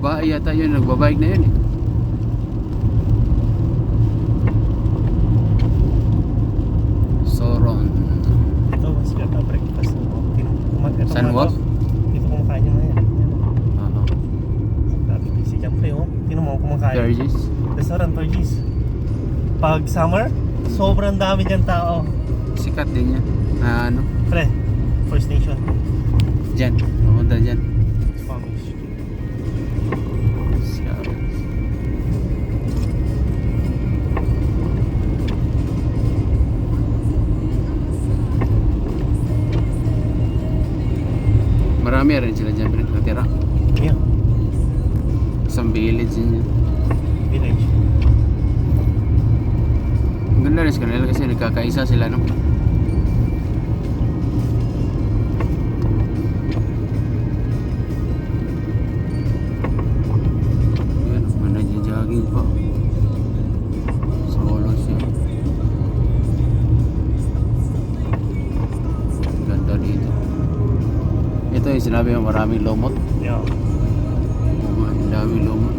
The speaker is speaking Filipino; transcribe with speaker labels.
Speaker 1: babae yata yun, nagbabike na yun eh. Soron.
Speaker 2: Ito, sikat na breakfast.
Speaker 1: San Juan?
Speaker 2: Dito kumakain yung ngayon.
Speaker 1: Oo.
Speaker 2: Dati busy siyempre, oh. Tino mo kumakain.
Speaker 1: Burgess.
Speaker 2: Restaurant Burgess. Pag summer, sobrang dami dyan tao.
Speaker 1: Sikat din yan. Na ano?
Speaker 2: Pre, First Nation.
Speaker 1: Dyan. Pumunta dyan.
Speaker 2: Spanish.
Speaker 1: Sikat. Marami rin sila dyan nakatira.
Speaker 2: Yeah,
Speaker 1: Isang village yun yan.
Speaker 2: village.
Speaker 1: Ang ganda rin sa kanila kasi nagkakaisa sila, no? Yan, mga nagja-jogging pa. Solo siya. Ganda dito. Ito yung sinabi mo, maraming lumot.
Speaker 2: Yeah.
Speaker 1: Oo nga, ang daming lumot.